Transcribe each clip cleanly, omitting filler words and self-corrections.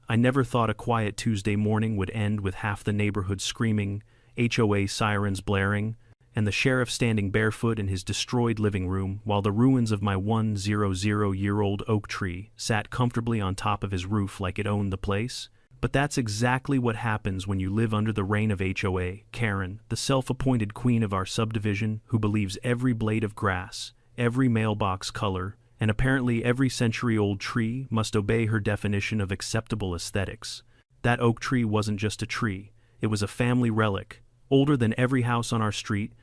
I never thought a quiet Tuesday morning would end with half the neighborhood screaming, HOA sirens blaring, and the sheriff standing barefoot in his destroyed living room while the ruins of my 100-year-old oak tree sat comfortably on top of his roof like it owned the place. But that's exactly what happens when you live under the reign of HOA, Karen, the self-appointed queen of our subdivision who believes every blade of grass, every mailbox color, and apparently every century-old tree must obey her definition of acceptable aesthetics. That oak tree wasn't just a tree, it was a family relic, older than every house on our street,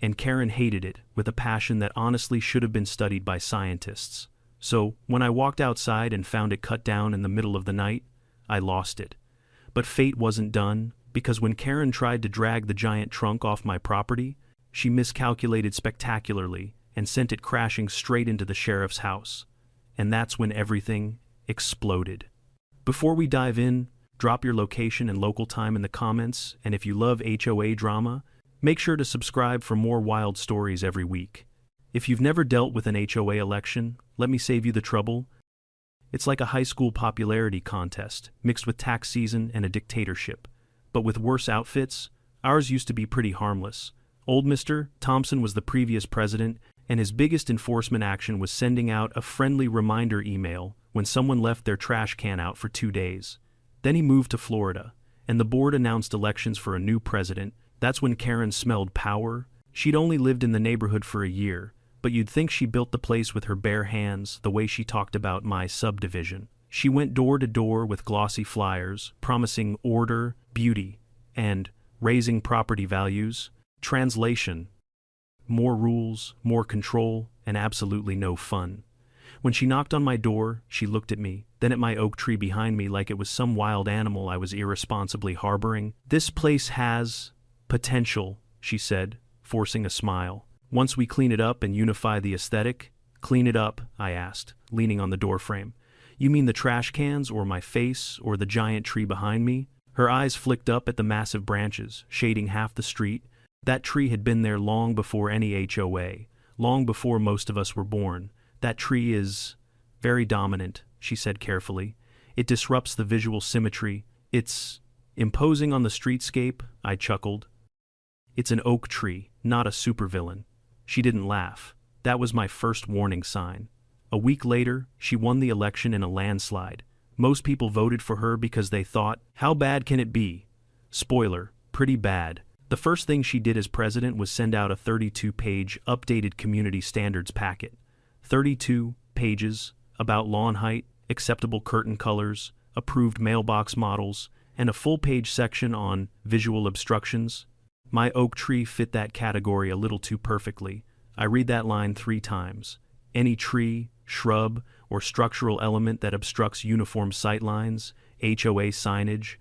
and Karen hated it with a passion that honestly should have been studied by scientists. So, when I walked outside and found it cut down in the middle of the night, I lost it. But fate wasn't done, because when Karen tried to drag the giant trunk off my property, she miscalculated spectacularly and sent it crashing straight into the sheriff's house. And that's when everything exploded. Before we dive in, drop your location and local time in the comments, and if you love HOA drama, make sure to subscribe for more wild stories every week. If you've never dealt with an HOA election, let me save you the trouble. It's like a high school popularity contest, mixed with tax season and a dictatorship. But with worse outfits, ours used to be pretty harmless. Old Mr. Thompson was the previous president, and his biggest enforcement action was sending out a friendly reminder email when someone left their trash can out for 2 days. Then he moved to Florida, and the board announced elections for a new president. That's when Karen smelled power. She'd only lived in the neighborhood for a year, but you'd think she built the place with her bare hands the way she talked about my subdivision. She went door to door with glossy flyers, promising order, beauty, and raising property values. Translation: more rules, more control, and absolutely no fun. When she knocked on my door, she looked at me, then at my oak tree behind me like it was some wild animal I was irresponsibly harboring. "This place has potential," she said, forcing a smile. "Once we clean it up and unify the aesthetic." "Clean it up?" I asked, leaning on the doorframe. "You mean the trash cans, or my face, or the giant tree behind me?" Her eyes flicked up at the massive branches, shading half the street. That tree had been there long before any HOA, long before most of us were born. "That tree is very dominant," she said carefully. "It disrupts the visual symmetry. It's imposing on the streetscape," I chuckled. "It's an oak tree, not a supervillain." She didn't laugh. That was my first warning sign. A week later, she won the election in a landslide. Most people voted for her because they thought, how bad can it be? Spoiler, pretty bad. The first thing she did as president was send out a 32-page updated community standards packet. 32 pages about lawn height, acceptable curtain colors, approved mailbox models, and a full-page section on visual obstructions. My oak tree fit that category a little too perfectly. I read that line 3 times. Any tree, shrub, or structural element that obstructs uniform sightlines, HOA signage,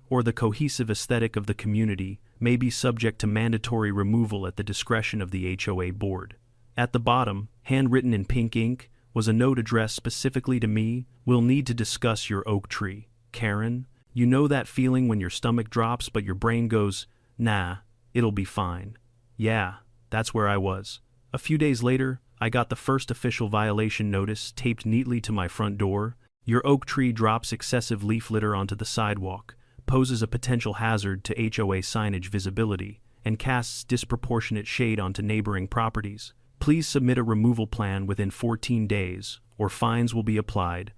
or the cohesive aesthetic of the community may be subject to mandatory removal at the discretion of the HOA board. At the bottom, handwritten in pink ink, was a note addressed specifically to me. "We'll need to discuss your oak tree, Karen. You know that feeling when your stomach drops but your brain goes, nah, it'll be fine." Yeah, that's where I was. A few days later, I got the first official violation notice taped neatly to my front door. "Your oak tree drops excessive leaf litter onto the sidewalk, poses a potential hazard to HOA signage visibility, and casts disproportionate shade onto neighboring properties. Please submit a removal plan within 14 days, or fines will be applied."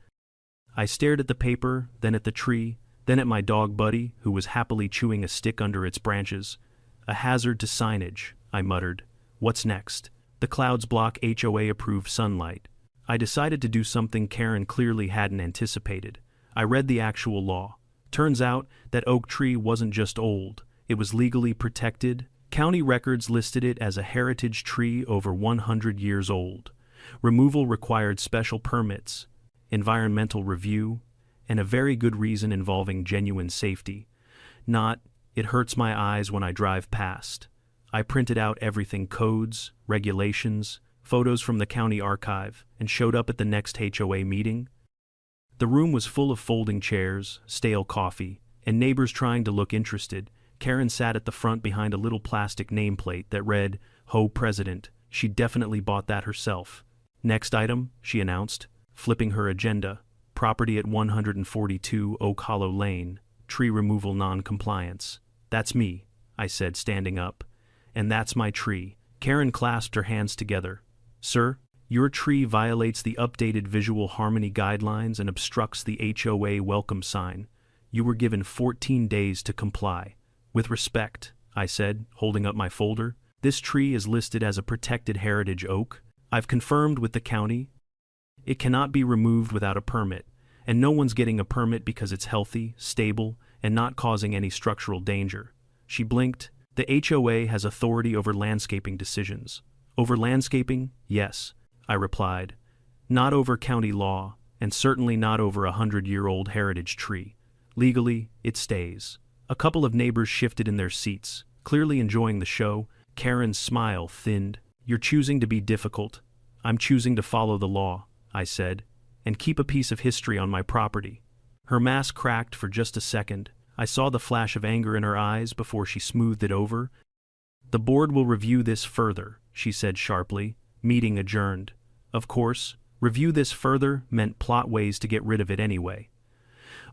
I stared at the paper, then at the tree, then at my dog Buddy, who was happily chewing a stick under its branches. "A hazard to signage," I muttered. "What's next?" "The clouds block HOA-approved sunlight." I decided to do something Karen clearly hadn't anticipated. I read the actual law. Turns out that oak tree wasn't just old, it was legally protected. County records listed it as a heritage tree over 100 years old. Removal required special permits, environmental review, and a very good reason involving genuine safety. Not, "It hurts my eyes when I drive past." I printed out everything: codes, regulations, photos from the county archive, and showed up at the next HOA meeting. The room was full of folding chairs, stale coffee, and neighbors trying to look interested. Karen sat at the front behind a little plastic nameplate that read, "Ho President." She'd definitely bought that herself. "Next item," she announced, flipping her agenda. property at 142 Oak Hollow Lane, tree removal non-compliance. That's me, I said, standing up. And that's my tree. Karen clasped her hands together. Sir, your tree violates the updated visual harmony guidelines and obstructs the HOA welcome sign. You were given 14 days to comply. With respect, I said, holding up my folder. This tree is listed as a protected heritage oak. I've confirmed with the county. It cannot be removed without a permit, and no one's getting a permit because it's healthy, stable, and not causing any structural danger. She blinked. The HOA has authority over landscaping decisions. Over landscaping? Yes, I replied. Not over county law, and certainly not over a 100-year-old heritage tree. Legally, it stays. A couple of neighbors shifted in their seats, clearly enjoying the show. Karen's smile thinned. You're choosing to be difficult. I'm choosing to follow the law, I said, and keep a piece of history on my property. Her mask cracked for just a second. I saw the flash of anger in her eyes before she smoothed it over. The board will review this further, she said sharply. Meeting adjourned. Of course, review this further meant plot ways to get rid of it anyway.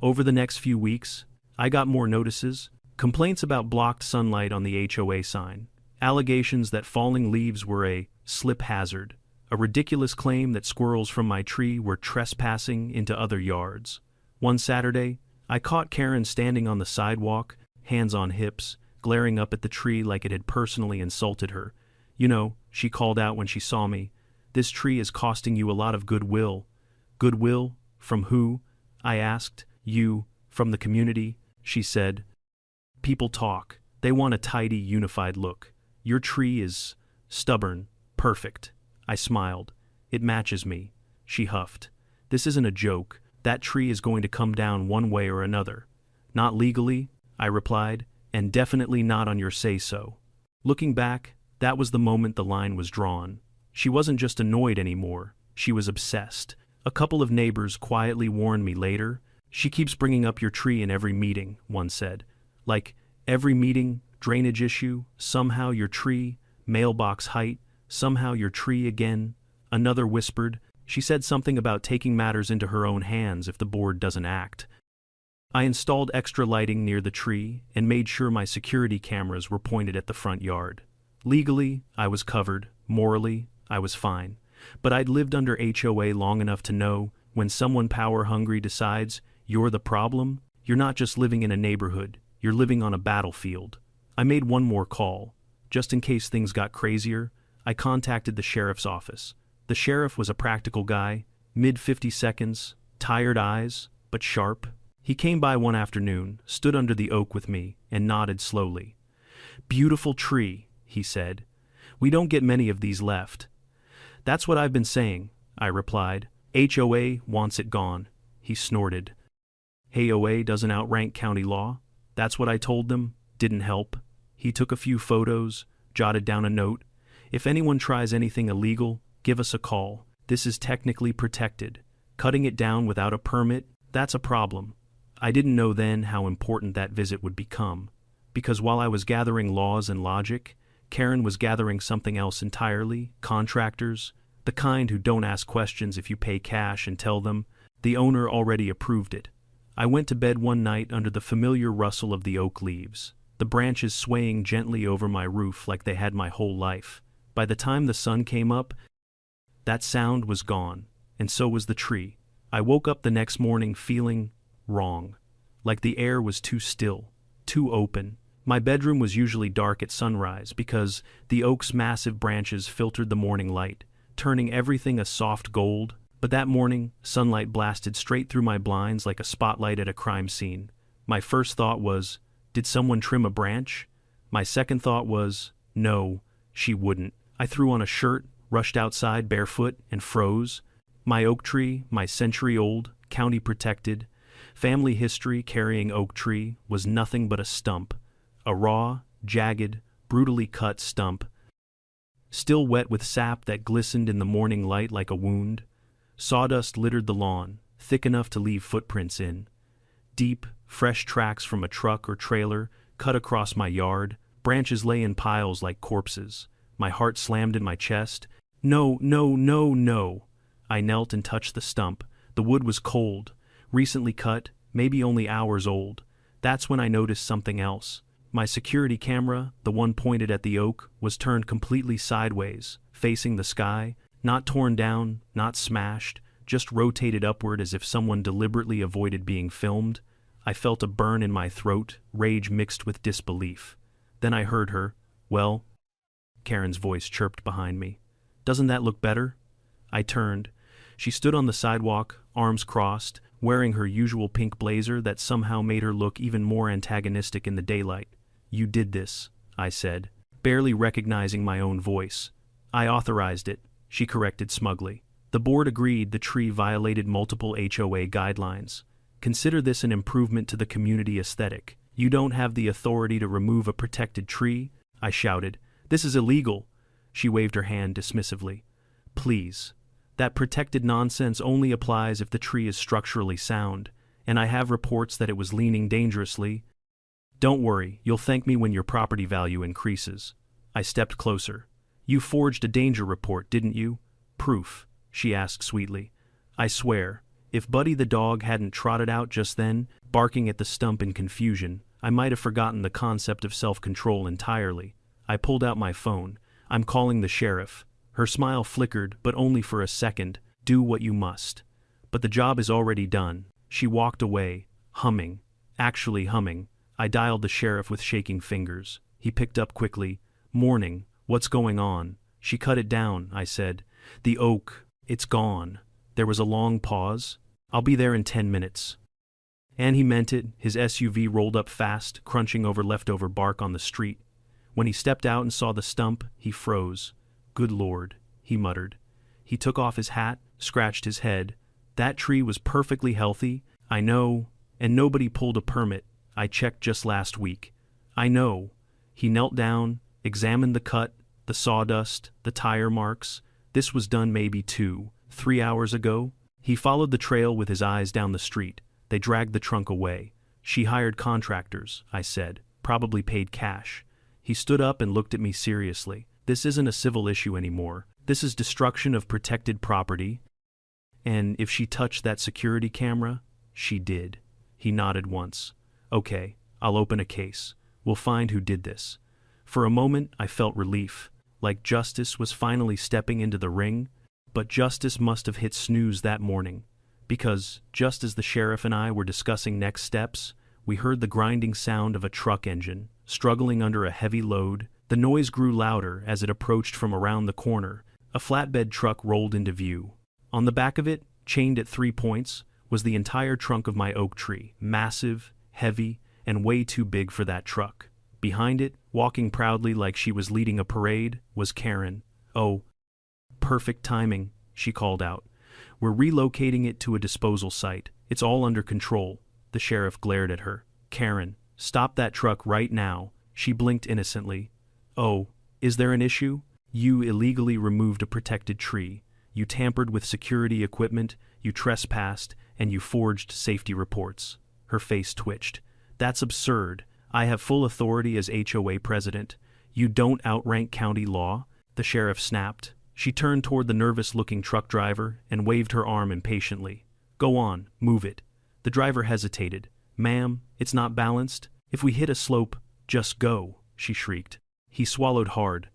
Over the next few weeks, I got more notices, complaints about blocked sunlight on the HOA sign, allegations that falling leaves were a slip hazard, a ridiculous claim that squirrels from my tree were trespassing into other yards. One Saturday, I caught Karen standing on the sidewalk, hands on hips, glaring up at the tree like it had personally insulted her. You know, she called out when she saw me, this tree is costing you a lot of goodwill. Goodwill? From who? I asked. You, from the community, she said. People talk. They want a tidy, unified look. Your tree is stubborn, perfect. I smiled. It matches me. She huffed. This isn't a joke. That tree is going to come down one way or another. Not legally, I replied, and definitely not on your say-so. Looking back, that was the moment the line was drawn. She wasn't just annoyed anymore. She was obsessed. A couple of neighbors quietly warned me later. She keeps bringing up your tree in every meeting, one said. Like, every meeting, drainage issue, somehow your tree, mailbox height, somehow your tree again. Another whispered. She said something about taking matters into her own hands if the board doesn't act. I installed extra lighting near the tree and made sure my security cameras were pointed at the front yard. Legally, I was covered. Morally, I was fine. But I'd lived under HOA long enough to know when someone power-hungry decides you're the problem, you're not just living in a neighborhood, you're living on a battlefield. I made one more call. Just in case things got crazier, I contacted the sheriff's office. The sheriff was a practical guy, mid-50 seconds, tired eyes, but sharp. He came by one afternoon, stood under the oak with me, and nodded slowly. Beautiful tree, he said. We don't get many of these left. That's what I've been saying, I replied. HOA wants it gone, he snorted. HOA doesn't outrank county law. That's what I told them. Didn't help. He took a few photos, jotted down a note. If anyone tries anything illegal, give us a call. This is technically protected. Cutting it down without a permit, that's a problem. I didn't know then how important that visit would become. Because while I was gathering laws and logic, Karen was gathering something else entirely, contractors, the kind who don't ask questions if you pay cash and tell them. The owner already approved it. I went to bed one night under the familiar rustle of the oak leaves, the branches swaying gently over my roof like they had my whole life. By the time the sun came up, that sound was gone, and so was the tree. I woke up the next morning feeling wrong, like the air was too still, too open. My bedroom was usually dark at sunrise because the oak's massive branches filtered the morning light, turning everything a soft gold. But that morning, sunlight blasted straight through my blinds like a spotlight at a crime scene. My first thought was, did someone trim a branch? My second thought was, no, she wouldn't. I threw on a shirt, rushed outside barefoot, and froze. My oak tree, my century-old, county-protected, family history carrying oak tree, was nothing but a stump. A raw, jagged, brutally cut stump, still wet with sap that glistened in the morning light like a wound. Sawdust littered the lawn, thick enough to leave footprints in. Deep, fresh tracks from a truck or trailer cut across my yard. Branches lay in piles like corpses. My heart slammed in my chest. No, no, no, no. I knelt and touched the stump. The wood was cold, recently cut, maybe only hours old. That's when I noticed something else. My security camera, the one pointed at the oak, was turned completely sideways, facing the sky, not torn down, not smashed, just rotated upward as if someone deliberately avoided being filmed. I felt a burn in my throat, rage mixed with disbelief. Then I heard her, "Well?" Karen's voice chirped behind me. "Doesn't that look better?" I turned. She stood on the sidewalk, arms crossed, wearing her usual pink blazer that somehow made her look even more antagonistic in the daylight. "You did this," I said, barely recognizing my own voice. "I authorized it," she corrected smugly. "The board agreed the tree violated multiple HOA guidelines. Consider this an improvement to the community aesthetic. You don't have the authority to remove a protected tree," I shouted. "This is illegal." She waved her hand dismissively. "Please. That protected nonsense only applies if the tree is structurally sound, and I have reports that it was leaning dangerously. Don't worry, you'll thank me when your property value increases." I stepped closer. "You forged a danger report, didn't you?" "Proof?" she asked sweetly. "I swear, if Buddy the dog hadn't trotted out just then, barking at the stump in confusion, I might have forgotten the concept of self-control entirely." I pulled out my phone. "I'm calling the sheriff." Her smile flickered, but only for a second. "Do what you must." "But the job is already done." She walked away, humming. Actually humming. I dialed the sheriff with shaking fingers. He picked up quickly. "Morning. What's going on?" "She cut it down," I said. "The oak. It's gone." There was a long pause. "I'll be there in 10 minutes." And he meant it. His SUV rolled up fast, crunching over leftover bark on the street. When he stepped out and saw the stump, he froze. "Good Lord," he muttered. He took off his hat, scratched his head. "That tree was perfectly healthy." "I know. And nobody pulled a permit. I checked just last week." "I know." He knelt down, examined the cut, the sawdust, the tire marks. "This was done maybe 2-3 hours ago." He followed the trail with his eyes down the street. "They dragged the trunk away." "She hired contractors," I said. "Probably paid cash." He stood up and looked at me seriously. "This isn't a civil issue anymore. This is destruction of protected property. And if she touched that security camera, she did." He nodded once. "Okay, I'll open a case. We'll find who did this." For a moment, I felt relief, like justice was finally stepping into the ring. But justice must have hit snooze that morning, because just as the sheriff and I were discussing next steps, we heard the grinding sound of a truck engine, struggling under a heavy load. The noise grew louder as it approached from around the corner. A flatbed truck rolled into view. On the back of it, chained at 3 points, was the entire trunk of my oak tree, massive, heavy, and way too big for that truck. Behind it, walking proudly like she was leading a parade, was Karen. "Oh, perfect timing," she called out. "We're relocating it to a disposal site. It's all under control." The sheriff glared at her. "Karen, stop that truck right now." She blinked innocently. "Oh, is there an issue? You illegally removed a protected tree. You tampered with security equipment, you trespassed, and you forged safety reports." Her face twitched. "That's absurd. I have full authority as HOA president. You don't outrank county law," the sheriff snapped. She turned toward the nervous-looking truck driver and waved her arm impatiently. "Go on, move it." The driver hesitated. "Ma'am, it's not balanced. If we hit a slope, just go," she shrieked. He swallowed hard,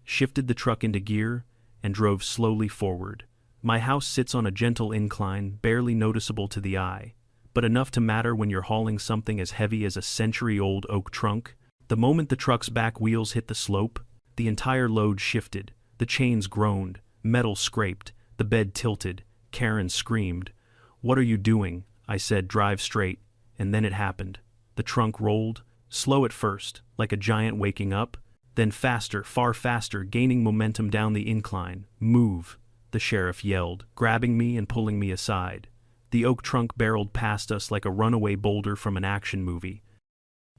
shifted the truck into gear, and drove slowly forward. My house sits on a gentle incline, barely noticeable to the eye, but enough to matter when you're hauling something as heavy as a century-old oak trunk. The moment the truck's back wheels hit the slope, the entire load shifted. The chains groaned, metal scraped, the bed tilted. Karen screamed. "What are you doing?" I said. "Drive straight." And then it happened. The trunk rolled, slow at first, like a giant waking up, then faster, far faster, gaining momentum down the incline. "Move," the sheriff yelled, grabbing me and pulling me aside. The oak trunk barreled past us like a runaway boulder from an action movie,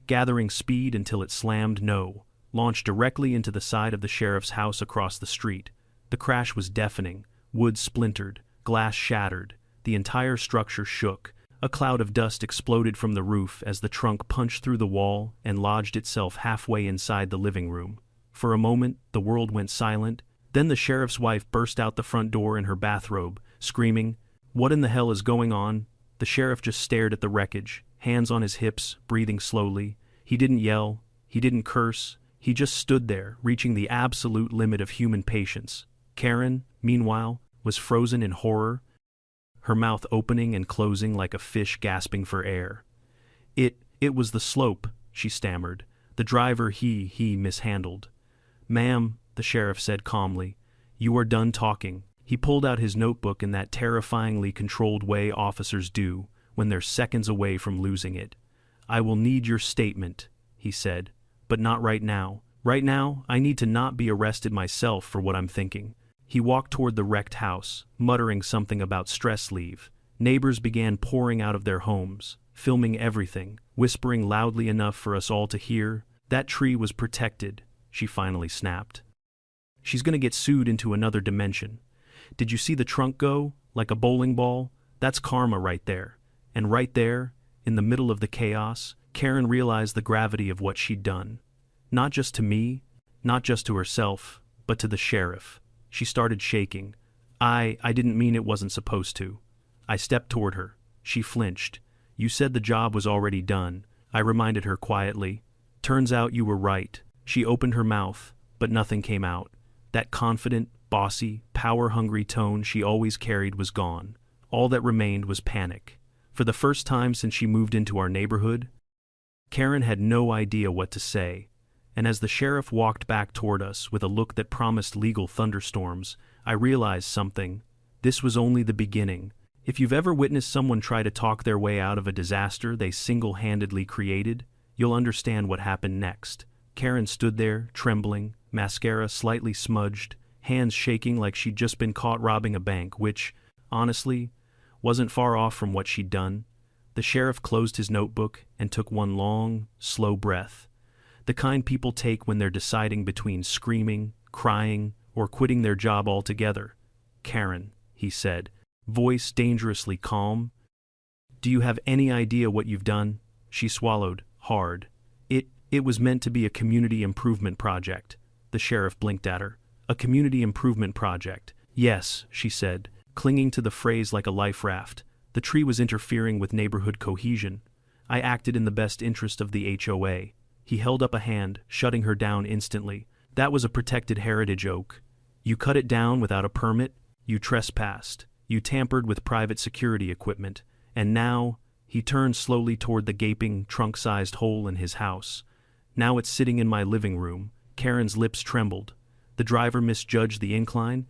gathering speed until it slammed launched directly into the side of the sheriff's house across the street. The crash was deafening. Wood splintered, glass shattered, the entire structure shook. A cloud of dust exploded from the roof as the trunk punched through the wall and lodged itself halfway inside the living room. For a moment, the world went silent. Then the sheriff's wife burst out the front door in her bathrobe, screaming, What in the hell is going on? The sheriff just stared at the wreckage, hands on his hips, breathing slowly. He didn't yell. He didn't curse. He just stood there, reaching the absolute limit of human patience. Karen, meanwhile, was frozen in horror, her mouth opening and closing like a fish gasping for air. It was the slope, she stammered. The driver he mishandled. Ma'am, the sheriff said calmly, you are done talking. He pulled out his notebook in that terrifyingly controlled way officers do when they're seconds away from losing it. I will need your statement, he said, but not right now. Right now, I need to not be arrested myself for what I'm thinking. He walked toward the wrecked house, muttering something about stress leave. Neighbors began pouring out of their homes, filming everything, whispering loudly enough for us all to hear. That tree was protected, she finally snapped. She's gonna get sued into another dimension. Did you see the trunk go? Like a bowling ball? That's karma right there. And right there, in the middle of the chaos, Karen realized the gravity of what she'd done. Not just to me, not just to herself, but to the sheriff. She started shaking. I didn't mean it wasn't supposed to. I stepped toward her. She flinched. You said the job was already done, I reminded her quietly. Turns out you were right. She opened her mouth, but nothing came out. That confident, bossy, power-hungry tone she always carried was gone. All that remained was panic. For the first time since she moved into our neighborhood, Karen had no idea what to say. And as the sheriff walked back toward us with a look that promised legal thunderstorms, I realized something. This was only the beginning. If you've ever witnessed someone try to talk their way out of a disaster they single-handedly created, you'll understand what happened next. Karen stood there, trembling, mascara slightly smudged, hands shaking like she'd just been caught robbing a bank, which, honestly, wasn't far off from what she'd done. The sheriff closed his notebook and took one long, slow breath. The kind people take when they're deciding between screaming, crying, or quitting their job altogether. Karen, he said, voice dangerously calm. Do you have any idea what you've done? She swallowed, hard. It was meant to be a community improvement project. The sheriff blinked at her. A community improvement project. Yes, she said, clinging to the phrase like a life raft. The tree was interfering with neighborhood cohesion. I acted in the best interest of the HOA. He held up a hand, shutting her down instantly. That was a protected heritage oak. You cut it down without a permit, you trespassed, you tampered with private security equipment, and now, he turned slowly toward the gaping, trunk-sized hole in his house. Now it's sitting in my living room. Karen's lips trembled. The driver misjudged the incline.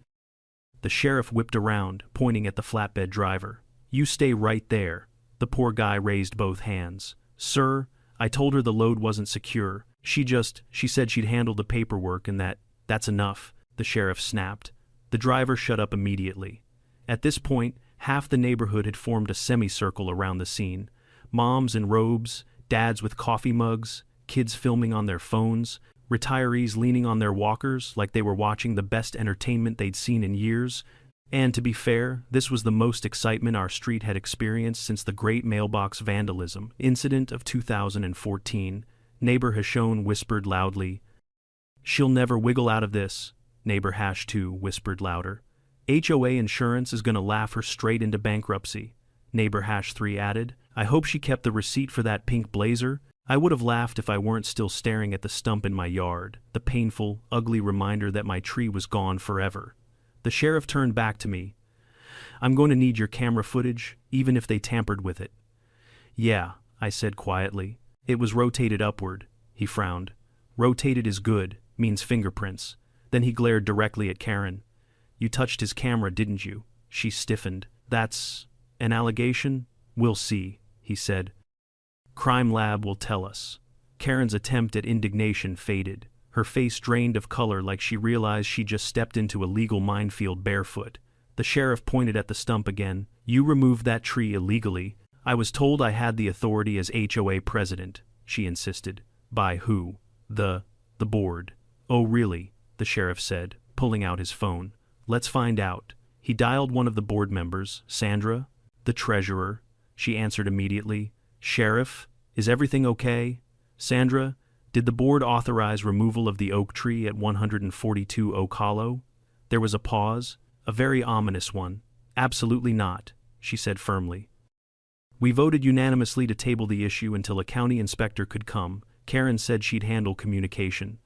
The sheriff whipped around, pointing at the flatbed driver. You stay right there. The poor guy raised both hands. Sir, I told her the load wasn't secure. She said she'd handle the paperwork and that's enough, the sheriff snapped. The driver shut up immediately. At this point, half the neighborhood had formed a semicircle around the scene. Moms in robes, dads with coffee mugs, kids filming on their phones, retirees leaning on their walkers like they were watching the best entertainment they'd seen in years. And to be fair, this was the most excitement our street had experienced since the great mailbox vandalism incident of 2014. Neighbor Hashone whispered loudly. She'll never wiggle out of this, neighbor Hash 2 whispered louder. HOA insurance is gonna laugh her straight into bankruptcy, neighbor Hash 3 added. I hope she kept the receipt for that pink blazer. I would have laughed if I weren't still staring at the stump in my yard, the painful, ugly reminder that my tree was gone forever. The sheriff turned back to me. I'm going to need your camera footage, even if they tampered with it. Yeah, I said quietly. It was rotated upward, he frowned. Rotated is good, means fingerprints. Then he glared directly at Karen. You touched his camera, didn't you? She stiffened. That's an allegation? We'll see, he said. Crime lab will tell us. Karen's attempt at indignation faded. Her face drained of color like she realized she just stepped into a legal minefield barefoot. The sheriff pointed at the stump again. You removed that tree illegally. I was told I had the authority as HOA president, she insisted. By who? The board. Oh really? The sheriff said, pulling out his phone. Let's find out. He dialed one of the board members, Sandra, the treasurer. She answered immediately. Sheriff, is everything okay? Sandra, did the board authorize removal of the oak tree at 142 Oak Hollow? There was a pause, a very ominous one. Absolutely not, she said firmly. We voted unanimously to table the issue until a county inspector could come. Karen said she'd handle communication.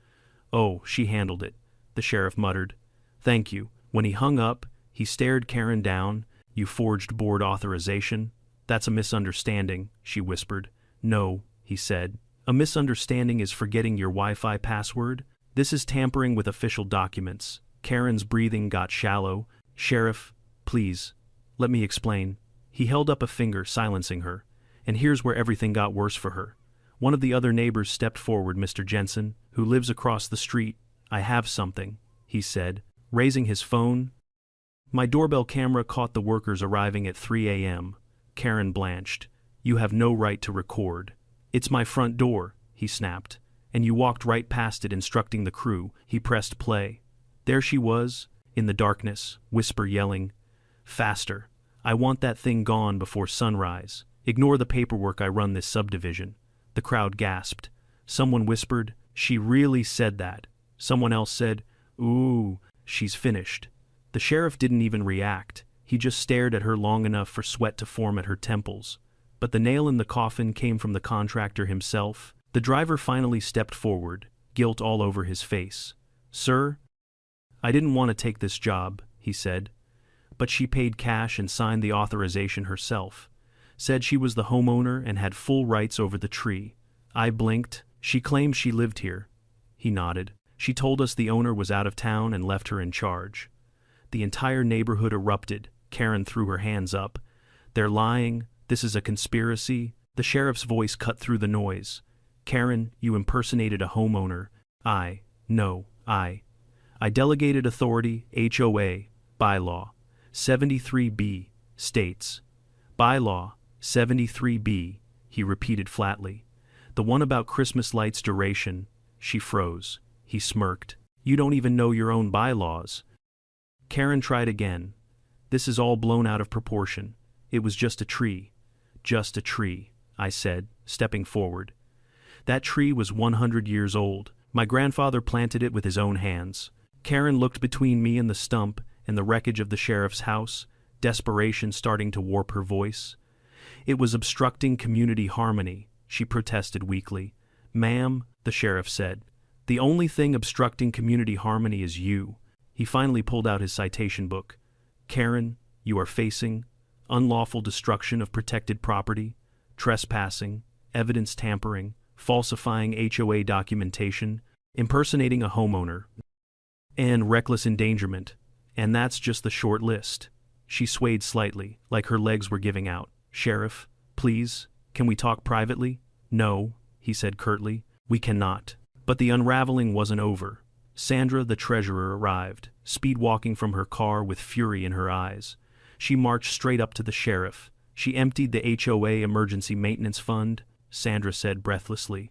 Oh, she handled it, the sheriff muttered. Thank you. When he hung up, he stared Karen down. You forged board authorization? That's a misunderstanding, she whispered. No, he said. A misunderstanding is forgetting your Wi-Fi password? This is tampering with official documents. Karen's breathing got shallow. Sheriff, please, let me explain. He held up a finger, silencing her. And here's where everything got worse for her. One of the other neighbors stepped forward. Mr. Jensen, who lives across the street. I have something, he said, raising his phone. My doorbell camera caught the workers arriving at 3 a.m. Karen blanched. You have no right to record. It's my front door, he snapped. And you walked right past it, instructing the crew. He pressed play. There she was, in the darkness, whisper yelling. Faster. I want that thing gone before sunrise. Ignore the paperwork, I run this subdivision. The crowd gasped. Someone whispered, she really said that. Someone else said, ooh, she's finished. The sheriff didn't even react. He just stared at her long enough for sweat to form at her temples. But the nail in the coffin came from the contractor himself. The driver finally stepped forward, guilt all over his face. Sir, I didn't want to take this job, he said. But she paid cash and signed the authorization herself. Said she was the homeowner and had full rights over the tree. I blinked. She claimed she lived here. He nodded. She told us the owner was out of town and left her in charge. The entire neighborhood erupted. Karen threw her hands up. They're lying. This is a conspiracy. The sheriff's voice cut through the noise. Karen, you impersonated a homeowner. I delegated authority, HOA, bylaw. 73B, states. Bylaw, 73B, he repeated flatly. The one about Christmas lights duration. She froze. He smirked. You don't even know your own bylaws. Karen tried again. This is all blown out of proportion. It was just a tree. Just a tree, I said, stepping forward. That tree was 100 years old. My grandfather planted it with his own hands. Karen looked between me and the stump and the wreckage of the sheriff's house, desperation starting to warp her voice. It was obstructing community harmony, she protested weakly. Ma'am, the sheriff said, the only thing obstructing community harmony is you. He finally pulled out his citation book. Karen, you are facing unlawful destruction of protected property, trespassing, evidence tampering, falsifying HOA documentation, impersonating a homeowner, and reckless endangerment. And that's just the short list. She swayed slightly, like her legs were giving out. Sheriff, please, can we talk privately? No, he said curtly, we cannot. But the unraveling wasn't over. Sandra, the treasurer, arrived, speed-walking from her car with fury in her eyes. She marched straight up to the sheriff. She emptied the HOA emergency maintenance fund, Sandra said breathlessly.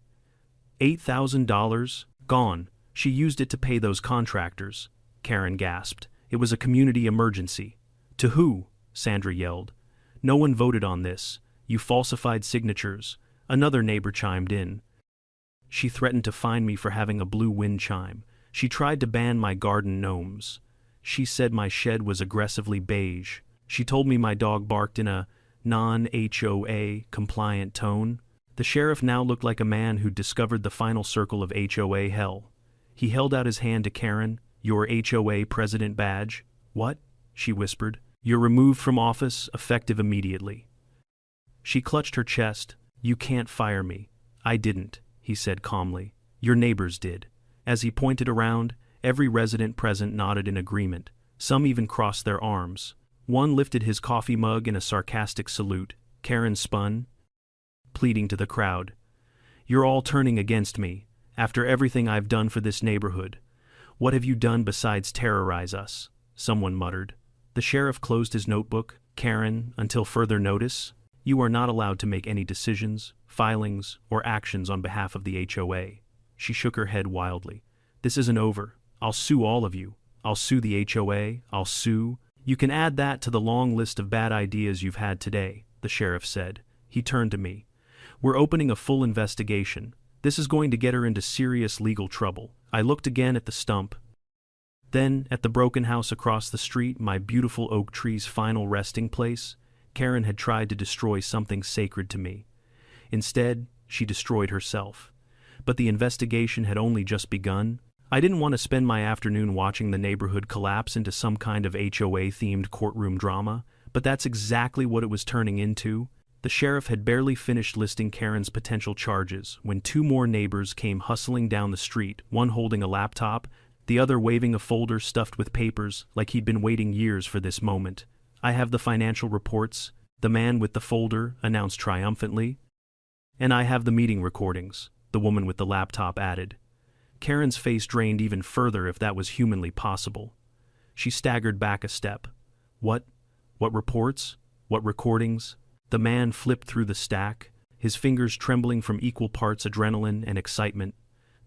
$8,000? Gone. She used it to pay those contractors. Karen gasped. It was a community emergency. To who? Sandra yelled. No one voted on this. You falsified signatures. Another neighbor chimed in. She threatened to fine me for having a blue wind chime. She tried to ban my garden gnomes. She said my shed was aggressively beige. She told me my dog barked in a non-HOA compliant tone. The sheriff now looked like a man who'd discovered the final circle of HOA hell. He held out his hand to Karen. Your HOA president badge? What? She whispered. You're removed from office, effective immediately. She clutched her chest. You can't fire me. I didn't, he said calmly. Your neighbors did. As he pointed around, every resident present nodded in agreement. Some even crossed their arms. One lifted his coffee mug in a sarcastic salute. Karen spun, pleading to the crowd. You're all turning against me. After everything I've done for this neighborhood. What have you done besides terrorize us? Someone muttered. The sheriff closed his notebook. Karen, until further notice, you are not allowed to make any decisions, filings, or actions on behalf of the HOA. She shook her head wildly. This isn't over. I'll sue all of you. I'll sue the HOA. I'll sue. You can add that to the long list of bad ideas you've had today, the sheriff said. He turned to me. We're opening a full investigation. This is going to get her into serious legal trouble. I looked again at the stump. Then, at the broken house across the street, my beautiful oak tree's final resting place. Karen had tried to destroy something sacred to me. Instead, she destroyed herself. But the investigation had only just begun. I didn't want to spend my afternoon watching the neighborhood collapse into some kind of HOA-themed courtroom drama, but that's exactly what it was turning into. The sheriff had barely finished listing Karen's potential charges when two more neighbors came hustling down the street, one holding a laptop, the other waving a folder stuffed with papers like he'd been waiting years for this moment. "I have the financial reports," the man with the folder announced triumphantly. "And I have the meeting recordings," the woman with the laptop added. Karen's face drained even further if that was humanly possible. She staggered back a step. What reports? What recordings?" The man flipped through the stack, his fingers trembling from equal parts adrenaline and excitement.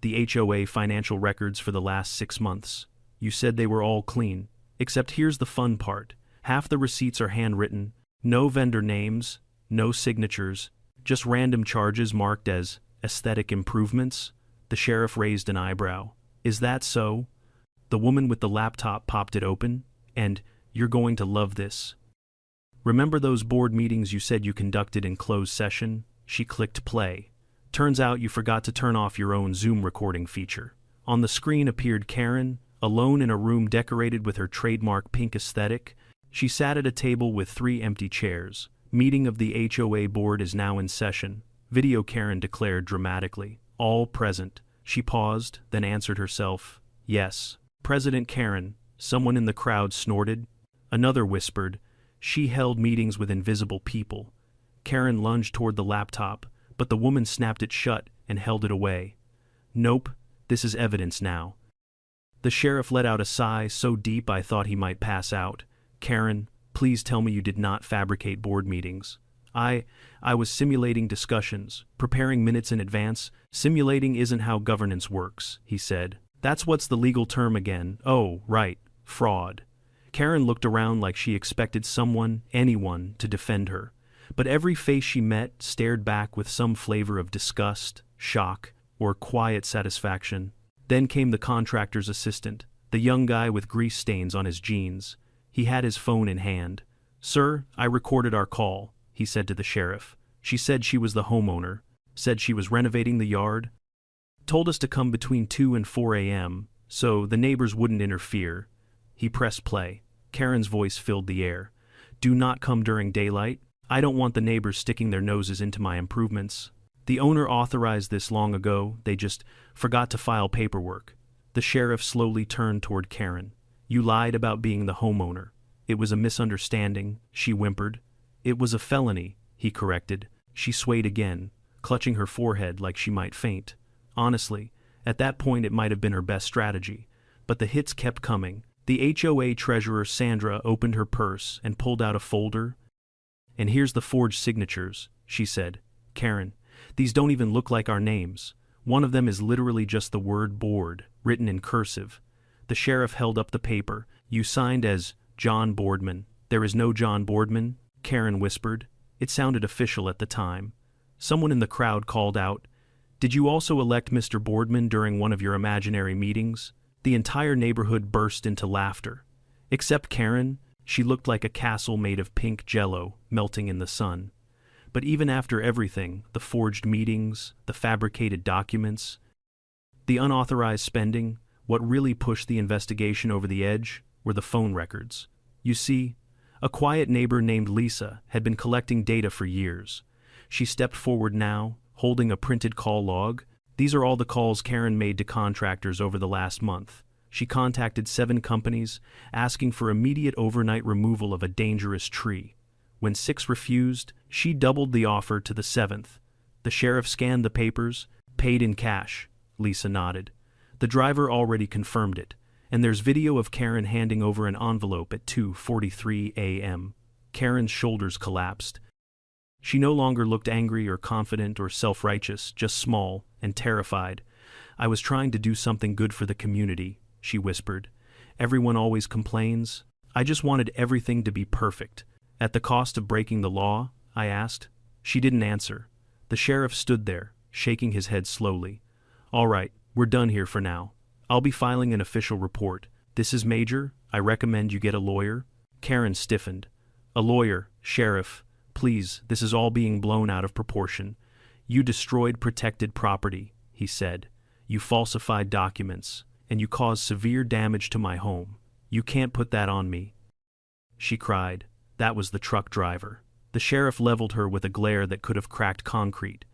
"The HOA financial records for the last 6 months. You said they were all clean. Except here's the fun part. Half the receipts are handwritten, no vendor names, no signatures, just random charges marked as aesthetic improvements." The sheriff raised an eyebrow. "Is that so?" The woman with the laptop popped it open. "And you're going to love this. Remember those board meetings you said you conducted in closed session?" She clicked play. "Turns out you forgot to turn off your own Zoom recording feature." On the screen appeared Karen, alone in a room decorated with her trademark pink aesthetic. She sat at a table with 3 empty chairs. "Meeting of the HOA board is now in session," Video Karen declared dramatically. "All present." She paused, then answered herself, "Yes, President Karen." Someone in the crowd snorted. Another whispered, "She held meetings with invisible people." Karen lunged toward the laptop, but the woman snapped it shut and held it away. "Nope, this is evidence now." The sheriff let out a sigh so deep I thought he might pass out. "Karen, please tell me you did not fabricate board meetings." I was simulating discussions, preparing minutes in advance. "Simulating isn't how governance works," he said. "That's what's the legal term again? Oh, right, fraud." Karen looked around like she expected someone, anyone, to defend her. But every face she met stared back with some flavor of disgust, shock, or quiet satisfaction. Then came the contractor's assistant, the young guy with grease stains on his jeans. He had his phone in hand. "Sir, I recorded our call," he said to the sheriff. "She said she was the homeowner, said she was renovating the yard, told us to come between 2 and 4 a.m., so the neighbors wouldn't interfere." He pressed play. Karen's voice filled the air. "Do not come during daylight. I don't want the neighbors sticking their noses into my improvements. The owner authorized this long ago, they just forgot to file paperwork." The sheriff slowly turned toward Karen. "You lied about being the homeowner. It was a misunderstanding," she whimpered. "It was a felony," he corrected. She swayed again, clutching her forehead like she might faint. Honestly, at that point it might have been her best strategy. But the hits kept coming. The HOA treasurer Sandra opened her purse and pulled out a folder. "And here's the forged signatures," she said. "Karen, these don't even look like our names. One of them is literally just the word board, written in cursive." The sheriff held up the paper. "You signed as John Boardman." "There is no John Boardman," Karen whispered. It sounded official at the time. Someone in the crowd called out, "Did you also elect Mr. Boardman during one of your imaginary meetings?" The entire neighborhood burst into laughter. Except Karen, she looked like a castle made of pink jello, melting in the sun. But even after everything, the forged meetings, the fabricated documents, the unauthorized spending, what really pushed the investigation over the edge were the phone records. You see, a quiet neighbor named Lisa had been collecting data for years. She stepped forward now, holding a printed call log. "These are all the calls Karen made to contractors over the last month. She contacted 7 companies, asking for immediate overnight removal of a dangerous tree. When 6 refused, she doubled the offer to the 7th. The sheriff scanned the papers, paid in cash." Lisa nodded. "The driver already confirmed it. And there's video of Karen handing over an envelope at 2:43 a.m. Karen's shoulders collapsed. She no longer looked angry or confident or self-righteous, just small and terrified. "I was trying to do something good for the community," she whispered. "Everyone always complains. I just wanted everything to be perfect." "At the cost of breaking the law?" I asked. She didn't answer. The sheriff stood there, shaking his head slowly. "All right, we're done here for now. I'll be filing an official report. This is major. I recommend you get a lawyer." Karen stiffened. A lawyer, sheriff, please, this is all being blown out of proportion. You destroyed protected property, he said. You falsified documents, and you caused severe damage to my home. You can't put that on me. She cried. That was the truck driver. The sheriff leveled her with a glare that could have cracked concrete.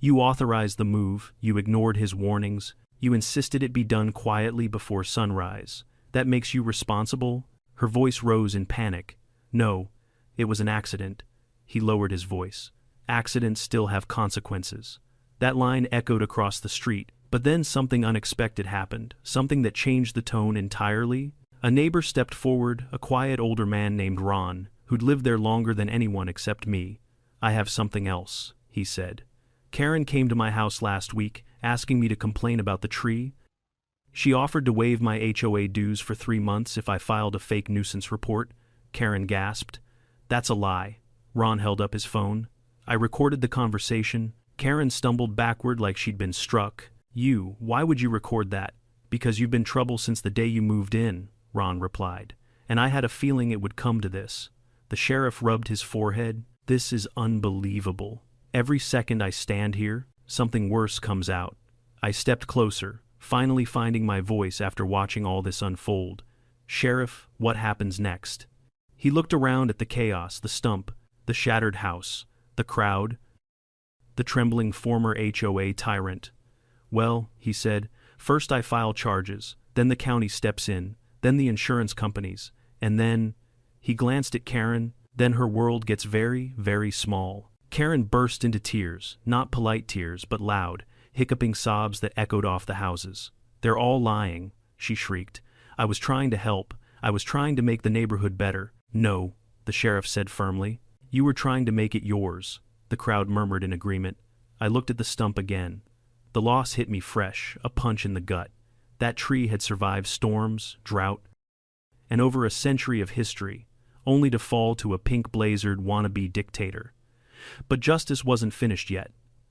You authorized the move, you ignored his warnings, you insisted it be done quietly before sunrise. That makes you responsible? Her voice rose in panic. No, it was an accident. He lowered his voice. Accidents still have consequences. That line echoed across the street, but then something unexpected happened, something that changed the tone entirely. A neighbor stepped forward, a quiet older man named Ron, who'd lived there longer than anyone except me. I have something else, he said. Karen came to my house last week, asking me to complain about the tree. She offered to waive my HOA dues for 3 months if I filed a fake nuisance report. Karen gasped. That's a lie. Ron held up his phone. I recorded the conversation. Karen stumbled backward like she'd been struck. Why would you record that? Because you've been trouble since the day you moved in, Ron replied. And I had a feeling it would come to this. The sheriff rubbed his forehead. This is unbelievable. Every second I stand here, something worse comes out. I stepped closer, finally finding my voice after watching all this unfold. Sheriff, what happens next? He looked around at the chaos, the stump, the shattered house, the crowd, the trembling former HOA tyrant. Well, he said, first I file charges, then the county steps in, then the insurance companies, and then... He glanced at Karen, then her world gets very, very small. Karen burst into tears, not polite tears, but loud, hiccuping sobs that echoed off the houses. They're all lying, she shrieked. I was trying to help. I was trying to make the neighborhood better. No, the sheriff said firmly. You were trying to make it yours, the crowd murmured in agreement. I looked at the stump again. The loss hit me fresh, a punch in the gut. That tree had survived storms, drought, and over a century of history, only to fall to a pink-blazered wannabe dictator. But justice wasn't finished yet.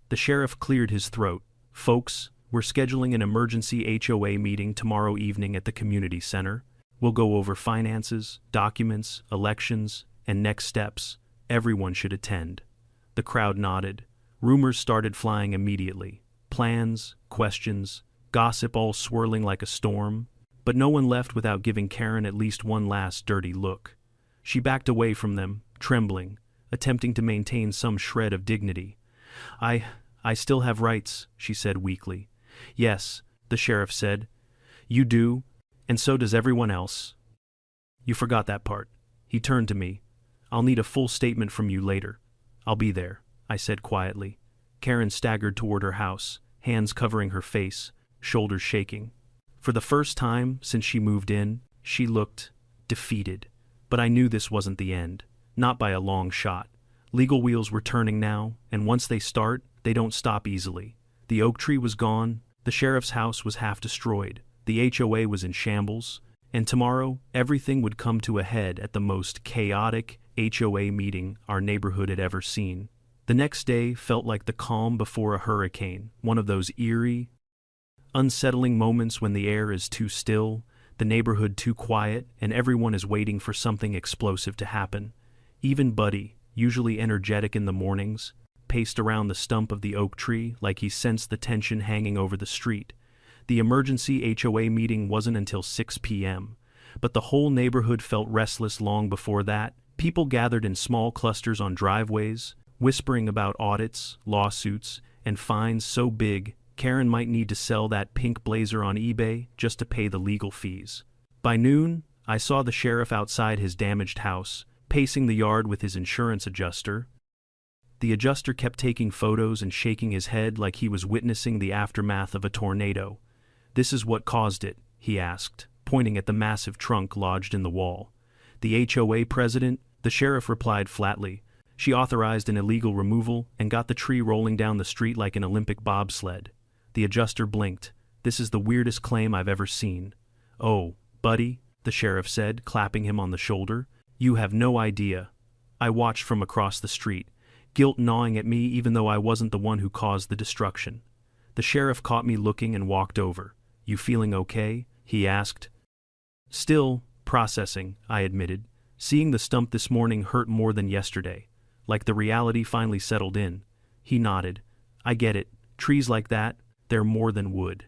The sheriff cleared his throat. Folks, we're scheduling an emergency HOA meeting tomorrow evening at the community center. We'll go over finances, documents, elections, and next steps. Everyone should attend. The crowd nodded. Rumors started flying immediately. Plans, questions, gossip all swirling like a storm. But no one left without giving Karen at least one last dirty look. She backed away from them, trembling, attempting to maintain some shred of dignity. I still have rights, she said weakly. Yes, the sheriff said. You do, and so does everyone else. You forgot that part. He turned to me. I'll need a full statement from you later. I'll be there, I said quietly. Karen staggered toward her house, hands covering her face, shoulders shaking. For the first time since she moved in, she looked defeated. But I knew this wasn't the end. Not by a long shot. Legal wheels were turning now, and once they start, they don't stop easily. The oak tree was gone, the sheriff's house was half destroyed, the HOA was in shambles, and tomorrow everything would come to a head at the most chaotic HOA meeting our neighborhood had ever seen. The next day felt like the calm before a hurricane, one of those eerie, unsettling moments when the air is too still, the neighborhood too quiet, and everyone is waiting for something explosive to happen. Even Buddy, usually energetic in the mornings, paced around the stump of the oak tree like he sensed the tension hanging over the street. The emergency HOA meeting wasn't until 6 p.m., but the whole neighborhood felt restless long before that. People gathered in small clusters on driveways, whispering about audits, lawsuits, and fines so big Karen might need to sell that pink blazer on eBay just to pay the legal fees. By noon, I saw the sheriff outside his damaged house, pacing the yard with his insurance adjuster. The adjuster kept taking photos and shaking his head like he was witnessing the aftermath of a tornado. This is what caused it, he asked, pointing at the massive trunk lodged in the wall. The HOA president, the sheriff replied flatly. She authorized an illegal removal and got the tree rolling down the street like an Olympic bobsled. The adjuster blinked. This is the weirdest claim I've ever seen. Oh, Buddy, the sheriff said, clapping him on the shoulder. You have no idea. I watched from across the street, guilt gnawing at me even though I wasn't the one who caused the destruction. The sheriff caught me looking and walked over. You feeling okay? He asked. Still processing, I admitted. Seeing the stump this morning hurt more than yesterday, like the reality finally settled in. He nodded. I get it. Trees like that, they're more than wood.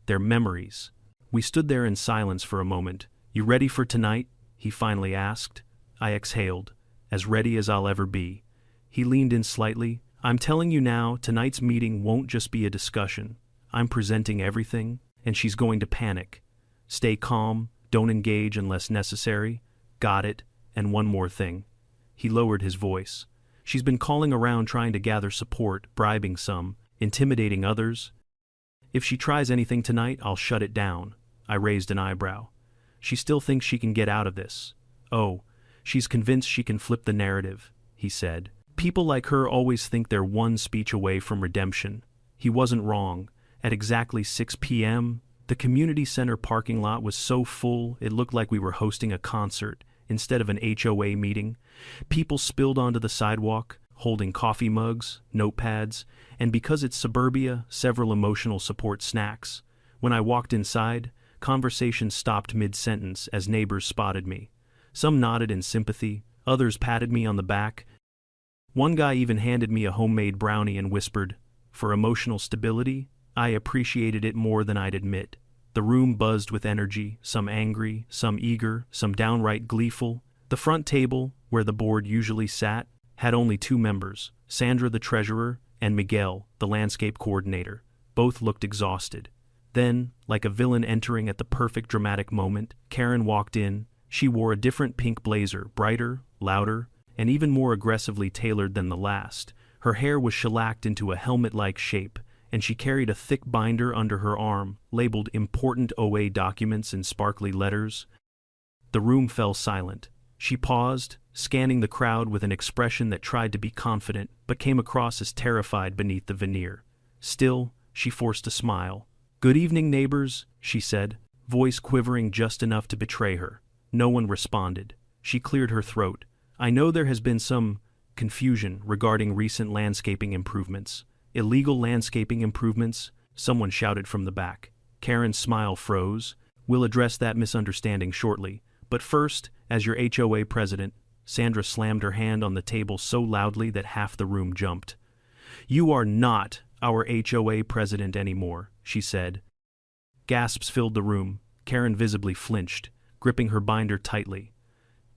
They're memories. We stood there in silence for a moment. You ready for tonight? He finally asked. I exhaled. As ready as I'll ever be. He leaned in slightly. I'm telling you now, tonight's meeting won't just be a discussion. I'm presenting everything, and she's going to panic. Stay calm, don't engage unless necessary. Got it, and one more thing. He lowered his voice. She's been calling around trying to gather support, bribing some, intimidating others. If she tries anything tonight, I'll shut it down. I raised an eyebrow. She still thinks she can get out of this. Oh, she's convinced she can flip the narrative, he said. People like her always think they're one speech away from redemption. He wasn't wrong. At exactly 6 p.m., the community center parking lot was so full it looked like we were hosting a concert instead of an HOA meeting. People spilled onto the sidewalk, holding coffee mugs, notepads, and because it's suburbia, several emotional support snacks. When I walked inside, conversation stopped mid-sentence as neighbors spotted me. Some nodded in sympathy, others patted me on the back. One guy even handed me a homemade brownie and whispered, "For emotional stability, I appreciated it more than I'd admit." The room buzzed with energy, some angry, some eager, some downright gleeful. The front table, where the board usually sat, had only 2 members, Sandra the treasurer and Miguel, the landscape coordinator. Both looked exhausted. Then, like a villain entering at the perfect dramatic moment, Karen walked in. She wore a different pink blazer, brighter, louder, and even more aggressively tailored than the last. Her hair was shellacked into a helmet-like shape, and she carried a thick binder under her arm, labeled Important OA Documents in sparkly letters. The room fell silent. She paused, scanning the crowd with an expression that tried to be confident, but came across as terrified beneath the veneer. Still, she forced a smile. "Good evening, neighbors," she said, voice quivering just enough to betray her. No one responded. She cleared her throat. "I know there has been some confusion regarding recent landscaping improvements." "Illegal landscaping improvements?" someone shouted from the back. Karen's smile froze. "We'll address that misunderstanding shortly. But first, as your HOA president," Sandra slammed her hand on the table so loudly that half the room jumped. "You are not our HOA president anymore," she said. Gasps filled the room. Karen visibly flinched, gripping her binder tightly.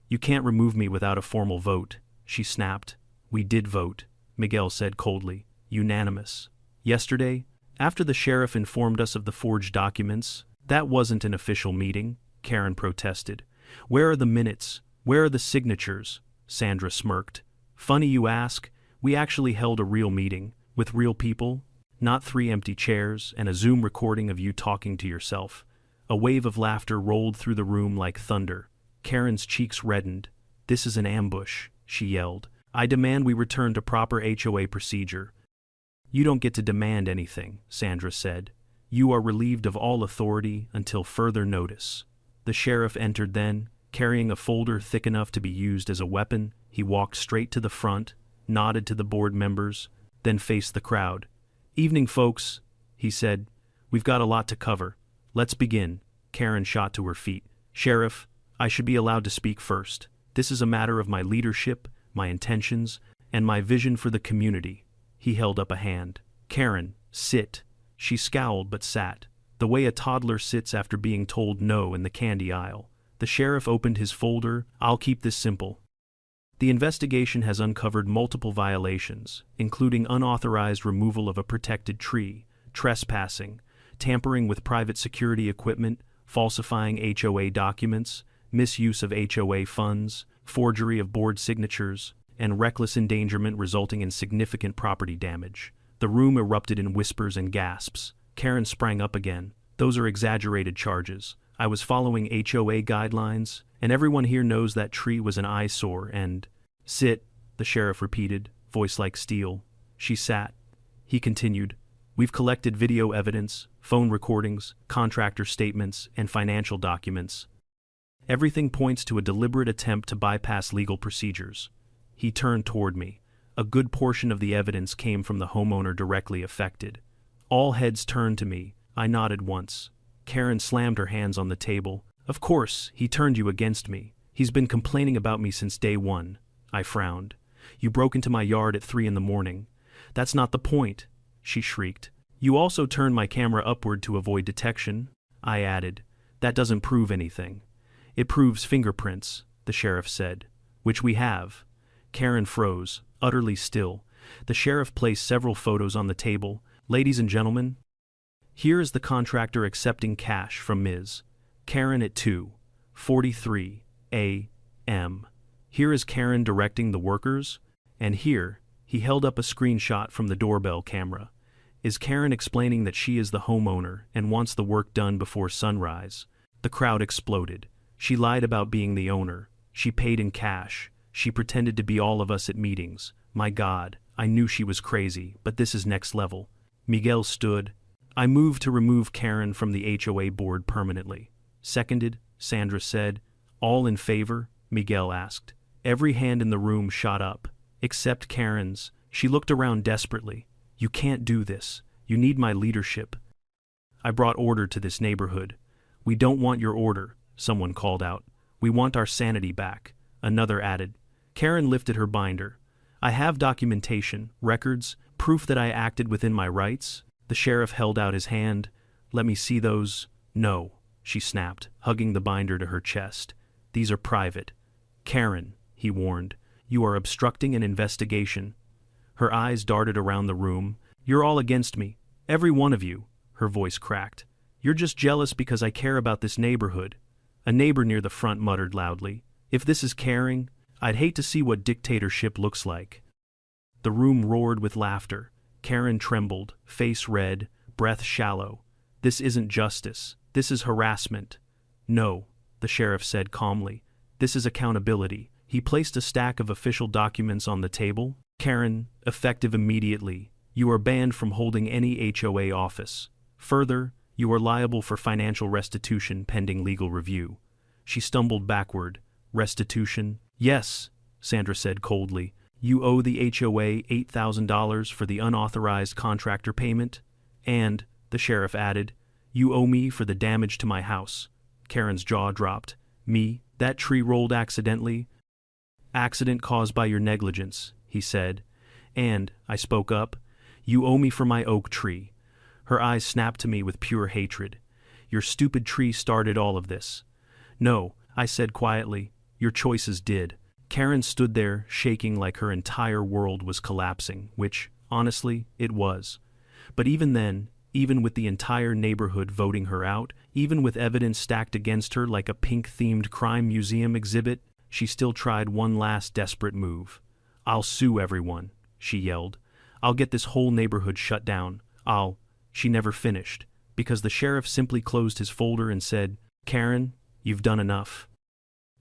"You can't remove me without a formal vote," she snapped. "We did vote," Miguel said coldly. "Unanimous. Yesterday, after the sheriff informed us of the forged documents." "That wasn't an official meeting," Karen protested. "Where are the minutes? Where are the signatures?" Sandra smirked. "Funny you ask. We actually held a real meeting, with real people, not 3 empty chairs and a Zoom recording of you talking to yourself." A wave of laughter rolled through the room like thunder. Karen's cheeks reddened. "This is an ambush," she yelled. "I demand we return to proper HOA procedure." "You don't get to demand anything," Sandra said. "You are relieved of all authority until further notice." The sheriff entered then, carrying a folder thick enough to be used as a weapon. He walked straight to the front, nodded to the board members, then faced the crowd. "Evening, folks," he said. "We've got a lot to cover. Let's begin." Karen shot to her feet. "Sheriff, I should be allowed to speak first. This is a matter of my leadership, my intentions, and my vision for the community." He held up a hand. "Karen, sit." She scowled but sat, the way a toddler sits after being told no in the candy aisle. The sheriff opened his folder. "I'll keep this simple. The investigation has uncovered multiple violations, including unauthorized removal of a protected tree, trespassing, tampering with private security equipment, falsifying HOA documents, misuse of HOA funds, forgery of board signatures, and reckless endangerment resulting in significant property damage." The room erupted in whispers and gasps. Karen sprang up again. "Those are exaggerated charges. I was following HOA guidelines, and everyone here knows that tree was an eyesore and—" "Sit," the sheriff repeated, voice like steel. She sat. He continued, "We've collected video evidence, phone recordings, contractor statements, and financial documents. Everything points to a deliberate attempt to bypass legal procedures." He turned toward me. A good portion of the evidence came from the homeowner directly affected. All heads turned to me. I nodded once. Karen slammed her hands on the table. "Of course, he turned you against me. He's been complaining about me since day one. I frowned. You broke into my yard at 3 in the morning. That's not the point, she shrieked. You also turned my camera upward to avoid detection, I added. That doesn't prove anything. It proves fingerprints, the sheriff said. Which we have. Karen froze, utterly still. The sheriff placed several photos on the table. Ladies and gentlemen, here is the contractor accepting cash from Ms. Karen at 2:43 a.m. Here is Karen directing the workers, and here, he held up a screenshot from the doorbell camera, is Karen explaining that she is the homeowner and wants the work done before sunrise. The crowd exploded. She lied about being the owner. She paid in cash. She pretended to be all of us at meetings. My God, I knew she was crazy, but this is next level. Miguel stood. I moved to remove Karen from the HOA board permanently. Seconded, Sandra said. All in favor? Miguel asked. Every hand in the room shot up, except Karen's. She looked around desperately. You can't do this. You need my leadership. I brought order to this neighborhood. We don't want your order, someone called out. We want our sanity back, another added. Karen lifted her binder. I have documentation, records, proof that I acted within my rights. The sheriff held out his hand. Let me see those. No, she snapped, hugging the binder to her chest. These are private. Karen, he warned, you are obstructing an investigation. Her eyes darted around the room. You're all against me. Every one of you. Her voice cracked. You're just jealous because I care about this neighborhood. A neighbor near the front muttered loudly. If this is caring, I'd hate to see what dictatorship looks like. The room roared with laughter. Karen trembled, face red, breath shallow. This isn't justice. This is harassment. No, the sheriff said calmly. This is accountability. He placed a stack of official documents on the table. Karen, effective immediately. You are banned from holding any HOA office. Further, you are liable for financial restitution pending legal review. She stumbled backward. Restitution? Yes, Sandra said coldly. You owe the HOA $8,000 for the unauthorized contractor payment. And, the sheriff added, you owe me for the damage to my house. Karen's jaw dropped. Me? That tree rolled accidentally? Accident caused by your negligence, he said. And, I spoke up, you owe me for my oak tree. Her eyes snapped to me with pure hatred. Your stupid tree started all of this. No, I said quietly, your choices did. Karen stood there, shaking like her entire world was collapsing, which, honestly, it was. But even then, even with the entire neighborhood voting her out, even with evidence stacked against her like a pink-themed crime museum exhibit, she still tried one last desperate move. I'll sue everyone, she yelled. I'll get this whole neighborhood shut down. She never finished, because the sheriff simply closed his folder and said, Karen, you've done enough.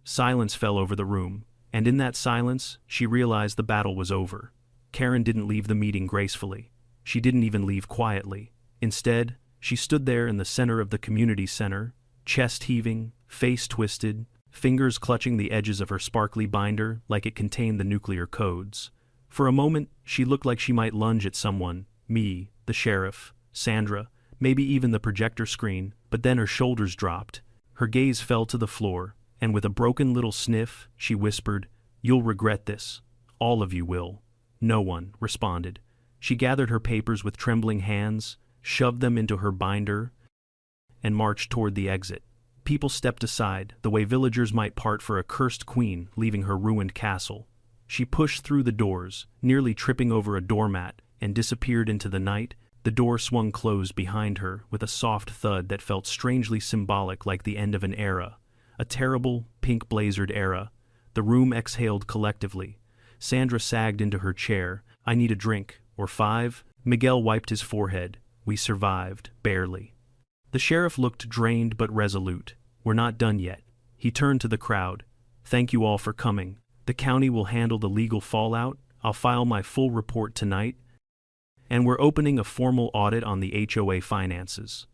Silence fell over the room, and in that silence, she realized the battle was over. Karen didn't leave the meeting gracefully. She didn't even leave quietly. Instead, she stood there in the center of the community center, chest heaving, face twisted, fingers clutching the edges of her sparkly binder like it contained the nuclear codes. For a moment, she looked like she might lunge at someone, me, the sheriff, Sandra, maybe even the projector screen, but then her shoulders dropped. Her gaze fell to the floor, and with a broken little sniff, she whispered, You'll regret this. All of you will. No one responded. She gathered her papers with trembling hands, shoved them into her binder, and marched toward the exit. People stepped aside, the way villagers might part for a cursed queen leaving her ruined castle. She pushed through the doors, nearly tripping over a doormat, and disappeared into the night. The door swung closed behind her with a soft thud that felt strangely symbolic, like the end of an era. A terrible, pink-blazered era. The room exhaled collectively. Sandra sagged into her chair. I need a drink, or 5. Miguel wiped his forehead. We survived, barely. The sheriff looked drained but resolute. We're not done yet. He turned to the crowd. Thank you all for coming. The county will handle the legal fallout. I'll file my full report tonight. And we're opening a formal audit on the HOA finances.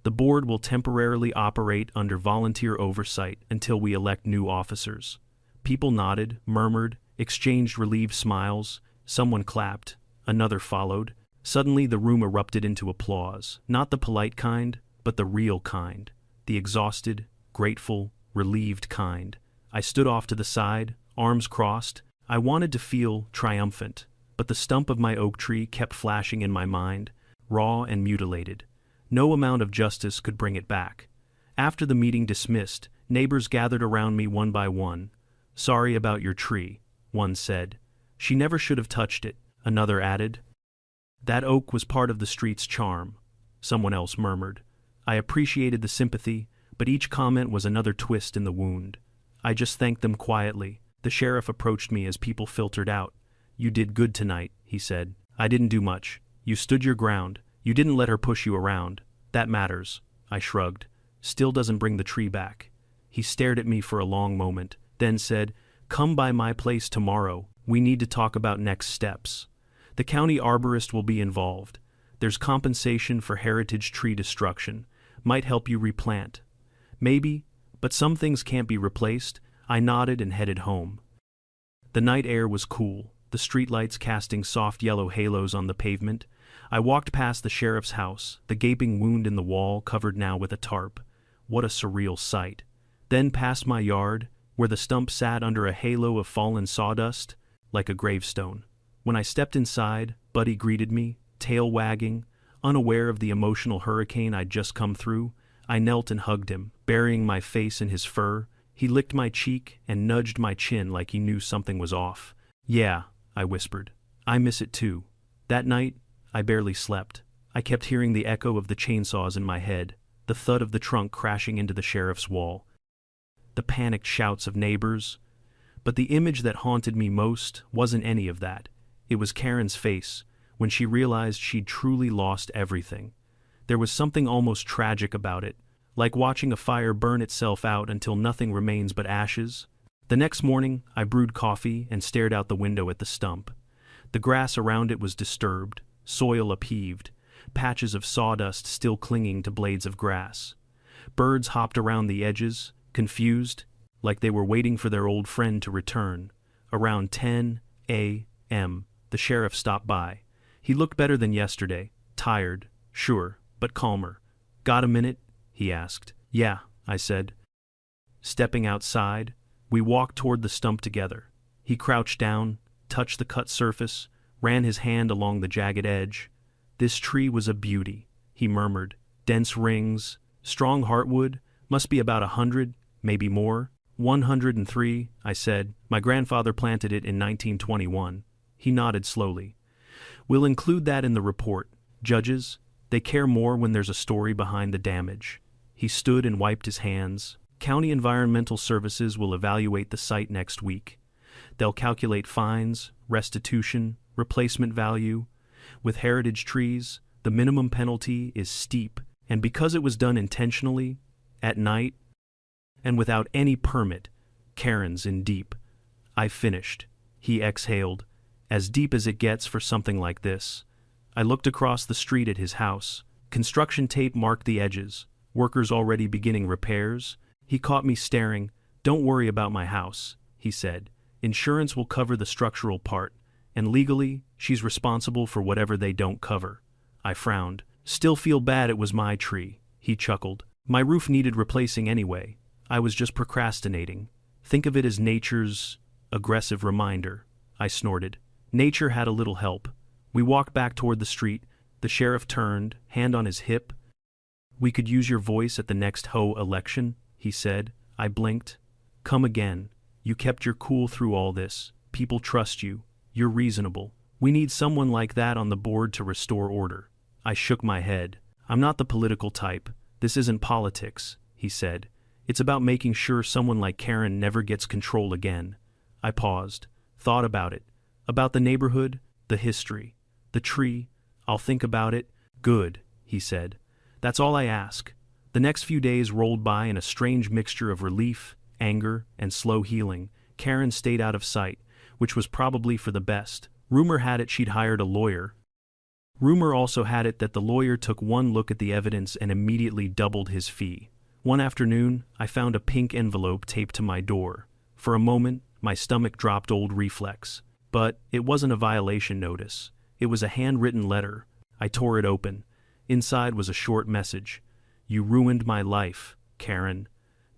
The board will temporarily operate under volunteer oversight until we elect new officers. People nodded, murmured, exchanged relieved smiles. Someone clapped. Another followed. Suddenly the room erupted into applause, not the polite kind, but the real kind, the exhausted, grateful, relieved kind. I stood off to the side, arms crossed. I wanted to feel triumphant, but the stump of my oak tree kept flashing in my mind, raw and mutilated. No amount of justice could bring it back. After the meeting dismissed, neighbors gathered around me one by one. "Sorry about your tree," one said. "She never should have touched it," another added. "That oak was part of the street's charm," someone else murmured. I appreciated the sympathy, but each comment was another twist in the wound. I just thanked them quietly. The sheriff approached me as people filtered out. "You did good tonight," he said. "I didn't do much. You stood your ground. You didn't let her push you around. That matters." I shrugged. "Still doesn't bring the tree back." He stared at me for a long moment, then said, "Come by my place tomorrow. We need to talk about next steps. The county arborist will be involved. There's compensation for heritage tree destruction. Might help you replant." "Maybe, but some things can't be replaced." I nodded and headed home. The night air was cool, the streetlights casting soft yellow halos on the pavement. I walked past the sheriff's house, the gaping wound in the wall covered now with a tarp. What a surreal sight. Then past my yard, where the stump sat under a halo of fallen sawdust, like a gravestone. When I stepped inside, Buddy greeted me, tail wagging, unaware of the emotional hurricane I'd just come through. I knelt and hugged him, burying my face in his fur. He licked my cheek and nudged my chin like he knew something was off. "Yeah," I whispered. "I miss it too." That night, I barely slept. I kept hearing the echo of the chainsaws in my head, the thud of the trunk crashing into the sheriff's wall, the panicked shouts of neighbors. But the image that haunted me most wasn't any of that. It was Karen's face, when she realized she'd truly lost everything. There was something almost tragic about it, like watching a fire burn itself out until nothing remains but ashes. The next morning, I brewed coffee and stared out the window at the stump. The grass around it was disturbed, soil upheaved, patches of sawdust still clinging to blades of grass. Birds hopped around the edges, confused, like they were waiting for their old friend to return. Around 10 a.m., the sheriff stopped by. He looked better than yesterday, tired, sure, but calmer. "Got a minute?" he asked. "Yeah," I said. Stepping outside, we walked toward the stump together. He crouched down, touched the cut surface, ran his hand along the jagged edge. "This tree was a beauty," he murmured. "Dense rings, strong heartwood, must be about 100, maybe more." 103, I said. "My grandfather planted it in 1921. He nodded slowly. "We'll include that in the report. Judges, they care more when there's a story behind the damage." He stood and wiped his hands. "County Environmental Services will evaluate the site next week. They'll calculate fines, restitution, replacement value. With heritage trees, the minimum penalty is steep, and because it was done intentionally, at night, and without any permit, Karen's in deep." I finished. He exhaled. "As deep as it gets for something like this." I looked across the street at his house. Construction tape marked the edges. Workers already beginning repairs. He caught me staring. "Don't worry about my house," he said. "Insurance will cover the structural part, and legally, she's responsible for whatever they don't cover." I frowned. "Still feel bad it was my tree," he chuckled. "My roof needed replacing anyway. I was just procrastinating. Think of it as nature's aggressive reminder." I snorted. Nature had a little help. We walked back toward the street. The sheriff turned, hand on his hip. "We could use your voice at the next HOA election," he said. I blinked. "Come again. You kept your cool through all this. People trust you. You're reasonable. We need someone like that on the board to restore order." I shook my head. "I'm not the political type. This isn't politics," he said. "It's about making sure someone like Karen never gets control again." I paused, thought about it. About the neighborhood, the history, the tree. "I'll think about it." "Good," he said. "That's all I ask." The next few days rolled by in a strange mixture of relief, anger, and slow healing. Karen stayed out of sight, which was probably for the best. Rumor had it she'd hired a lawyer. Rumor also had it that the lawyer took one look at the evidence and immediately doubled his fee. One afternoon, I found a pink envelope taped to my door. For a moment, my stomach dropped old reflex. But it wasn't a violation notice. It was a handwritten letter. I tore it open. Inside was a short message. "You ruined my life, Karen.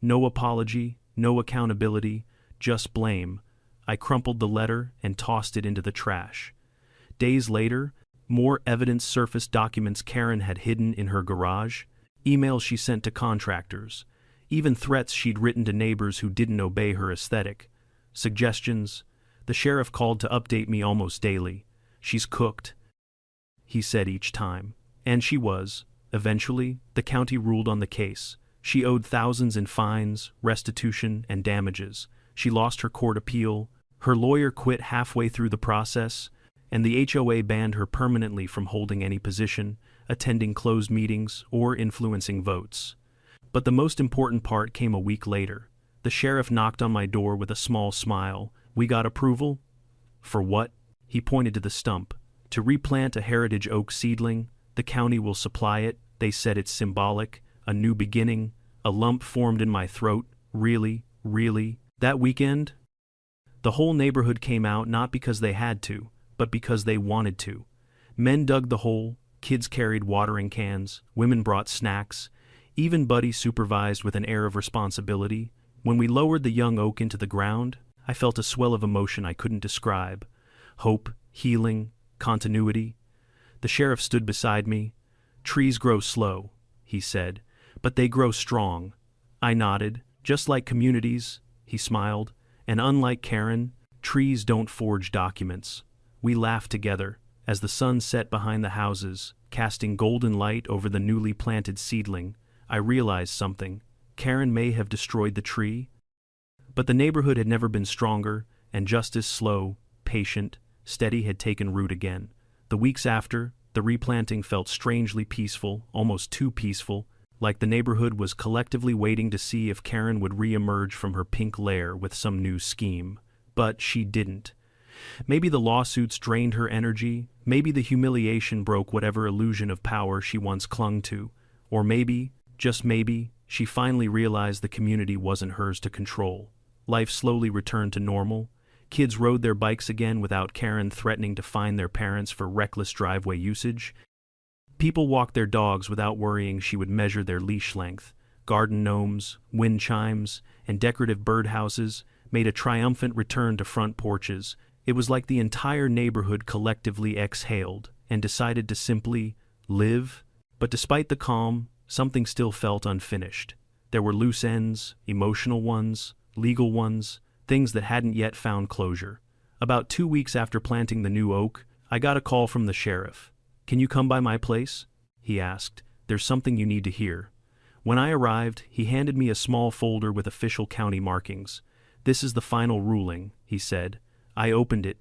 No apology, no accountability, just blame. I crumpled the letter and tossed it into the trash. Days later, more evidence surfaced: documents Karen had hidden in her garage, emails she sent to contractors, even threats she'd written to neighbors who didn't obey her aesthetic. Suggestions. The sheriff called to update me almost daily. "She's cooked," he said each time. And she was. Eventually, the county ruled on the case. She owed thousands in fines, restitution, and damages. She lost her court appeal. Her lawyer quit halfway through the process, and the HOA banned her permanently from holding any position, attending closed meetings, or influencing votes. But the most important part came a week later. The sheriff knocked on my door with a small smile. "We got approval?" "For what?" He pointed to the stump. "To replant a heritage oak seedling. The county will supply it. They said it's symbolic. A new beginning." A lump formed in my throat. Really? That weekend? The whole neighborhood came out, not because they had to, but because they wanted to. Men dug the hole, kids carried watering cans, women brought snacks, even Buddy supervised with an air of responsibility. When we lowered the young oak into the ground, I felt a swell of emotion I couldn't describe. Hope, healing, continuity. The sheriff stood beside me. "Trees grow slow," he said, "but they grow strong." I nodded. "Just like communities," he smiled, "and unlike Karen, trees don't forge documents." We laughed together as the sun set behind the houses, casting golden light over the newly planted seedling. I realized something. Karen may have destroyed the tree, but the neighborhood had never been stronger, and just as slow, patient, steady had taken root again. The weeks after, the replanting felt strangely peaceful, almost too peaceful, like the neighborhood was collectively waiting to see if Karen would re-emerge from her pink lair with some new scheme. But she didn't. Maybe the lawsuits drained her energy, maybe the humiliation broke whatever illusion of power she once clung to, or maybe, just maybe, she finally realized the community wasn't hers to control. Life slowly returned to normal. Kids rode their bikes again without Karen threatening to fine their parents for reckless driveway usage. People walked their dogs without worrying she would measure their leash length. Garden gnomes, wind chimes, and decorative birdhouses made a triumphant return to front porches. It was like the entire neighborhood collectively exhaled and decided to simply live. But despite the calm, something still felt unfinished. There were loose ends, emotional ones, legal ones, things that hadn't yet found closure. About 2 weeks after planting the new oak, I got a call from the sheriff. "Can you come by my place?" he asked. "There's something you need to hear." When I arrived, he handed me a small folder with official county markings. "This is the final ruling," he said. I opened it.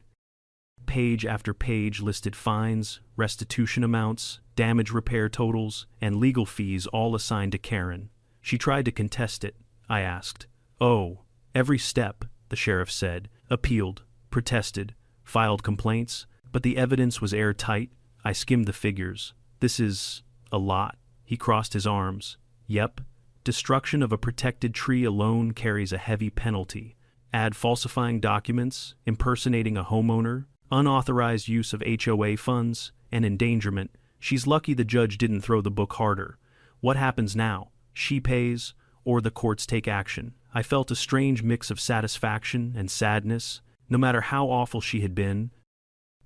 Page after page listed fines, restitution amounts, damage repair totals, and legal fees, all assigned to Karen. She tried to contest it. I asked. "Oh, every step," the sheriff said. "Appealed, protested, filed complaints, but the evidence was airtight." I skimmed the figures. "This is a lot." He crossed his arms. "Yep. Destruction of a protected tree alone carries a heavy penalty. Add falsifying documents, impersonating a homeowner, unauthorized use of HOA funds, and endangerment. She's lucky the judge didn't throw the book harder. What happens now? She pays, or the courts take action." I felt a strange mix of satisfaction and sadness. No matter how awful she had been,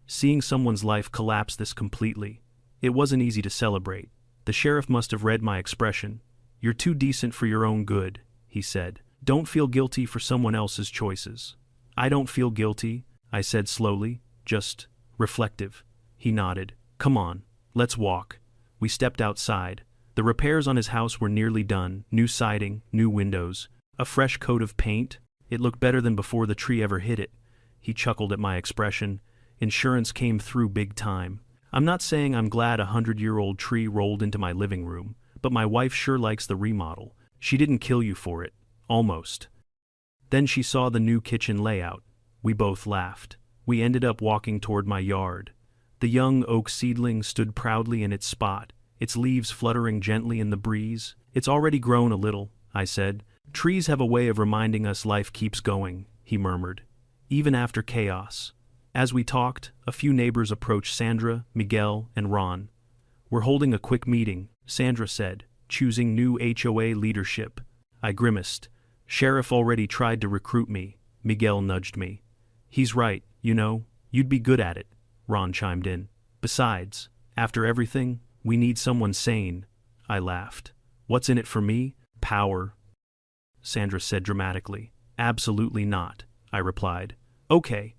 seeing someone's life collapse this completely, it wasn't easy to celebrate. The sheriff must have read my expression. "You're too decent for your own good," he said. "Don't feel guilty for someone else's choices." "I don't feel guilty," I said slowly, "just reflective." He nodded. "Come on, let's walk." We stepped outside. The repairs on his house were nearly done. New siding, new windows, a fresh coat of paint. It looked better than before the tree ever hit it. He chuckled at my expression. Insurance came through big time. I'm not saying I'm glad a 100-year-old tree rolled into my living room, but my wife sure likes the remodel. She didn't kill you for it. Almost. Then she saw the new kitchen layout. We both laughed. We ended up walking toward my yard. The young oak seedling stood proudly in its spot, its leaves fluttering gently in the breeze. "It's already grown a little," I said. "Trees have a way of reminding us life keeps going," he murmured, "even after chaos." As we talked, a few neighbors approached: Sandra, Miguel, and Ron. "We're holding a quick meeting," Sandra said, "choosing new HOA leadership." I grimaced. Sheriff already tried to recruit me, Miguel nudged me. He's right, you know, you'd be good at it, Ron chimed in. Besides, after everything, we need someone sane, I laughed. What's in it for me? Power, Sandra said dramatically. Absolutely not, I replied. Okay,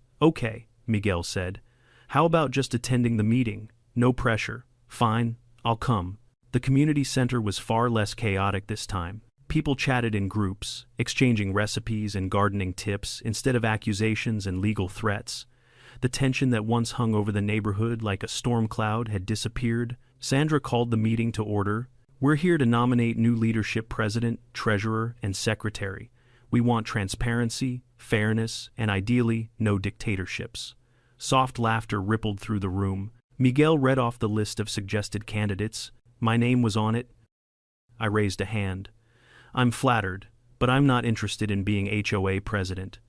Miguel said. How about just attending the meeting? No pressure. Fine, I'll come. The community center was far less chaotic this time. People chatted in groups, exchanging recipes and gardening tips instead of accusations and legal threats. The tension that once hung over the neighborhood like a storm cloud had disappeared. Sandra called the meeting to order. We're here to nominate new leadership president, treasurer, and secretary. We want transparency, fairness, and ideally, no dictatorships. Soft laughter rippled through the room. Miguel read off the list of suggested candidates. My name was on it. I raised a hand. I'm flattered, but I'm not interested in being HOA president.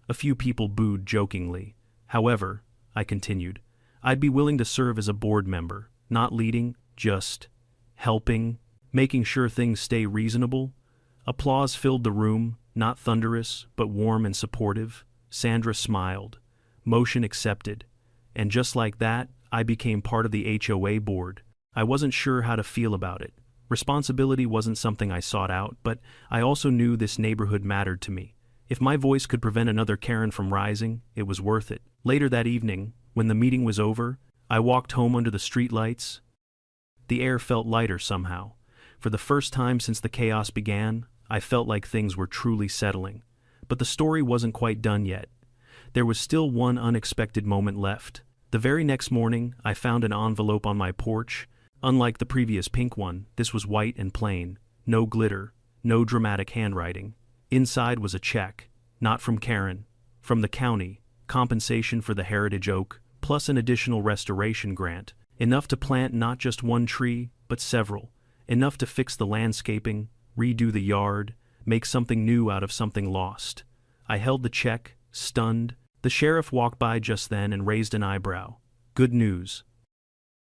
A few people booed jokingly. However, I continued, I'd be willing to serve as a board member, not leading, just helping, making sure things stay reasonable. Applause filled the room, not thunderous, but warm and supportive. Sandra smiled. Motion accepted. And just like that, I became part of the HOA board. I wasn't sure how to feel about it. Responsibility wasn't something I sought out, but I also knew this neighborhood mattered to me. If my voice could prevent another Karen from rising, it was worth it. Later that evening, when the meeting was over, I walked home under the streetlights. The air felt lighter somehow. For the first time since the chaos began, I felt like things were truly settling. But the story wasn't quite done yet. There was still one unexpected moment left. The very next morning, I found an envelope on my porch. Unlike the previous pink one, this was white and plain. No glitter, no dramatic handwriting. Inside was a check, not from Karen, from the county, compensation for the heritage oak, plus an additional restoration grant, enough to plant not just one tree, but several, enough to fix the landscaping, redo the yard, make something new out of something lost. I held the check, stunned. The sheriff walked by just then and raised an eyebrow. Good news.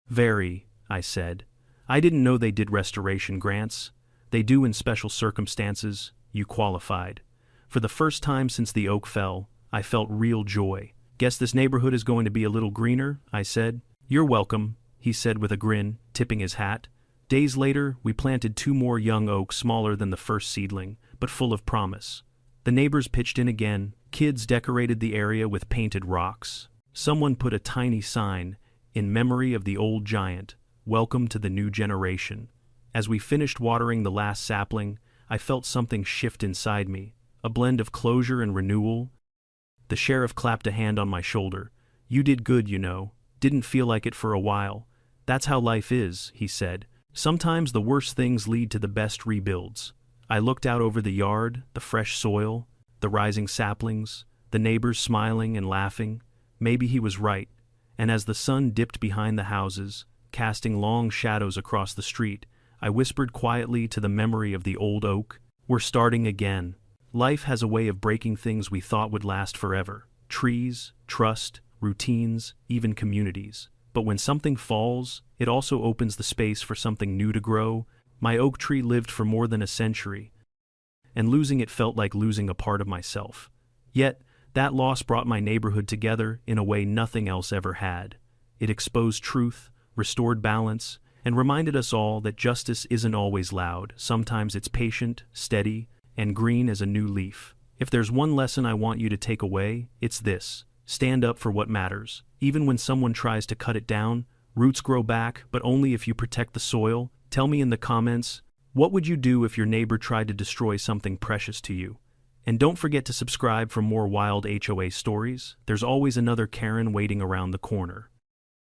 Very, I said. I didn't know they did restoration grants. They do in special circumstances. You qualified. For the first time since the oak fell, I felt real joy. Guess this neighborhood is going to be a little greener, I said. You're welcome, he said with a grin, tipping his hat. Days later, we planted 2 more young oaks smaller than the first seedling, but full of promise. The neighbors pitched in again. Kids decorated the area with painted rocks. Someone put a tiny sign, in memory of the old giant, welcome to the new generation. As we finished watering the last sapling, I felt something shift inside me, a blend of closure and renewal. The sheriff clapped a hand on my shoulder. You did good, you know. Didn't feel like it for a while. That's how life is, he said. Sometimes the worst things lead to the best rebuilds. I looked out over the yard, the fresh soil, the rising saplings, the neighbors smiling and laughing. Maybe he was right. And as the sun dipped behind the houses, casting long shadows across the street, I whispered quietly to the memory of the old oak, we're starting again. Life has a way of breaking things we thought would last forever. Trees, trust, routines, even communities. But when something falls, it also opens the space for something new to grow. My oak tree lived for more than a century, and losing it felt like losing a part of myself. Yet, that loss brought my neighborhood together in a way nothing else ever had. It exposed truth, restored balance, and reminded us all that justice isn't always loud. Sometimes it's patient, steady, and green as a new leaf. If there's one lesson I want you to take away, it's this. Stand up for what matters. Even when someone tries to cut it down, roots grow back, but only if you protect the soil. Tell me in the comments, what would you do if your neighbor tried to destroy something precious to you? And don't forget to subscribe for more wild HOA stories. There's always another Karen waiting around the corner.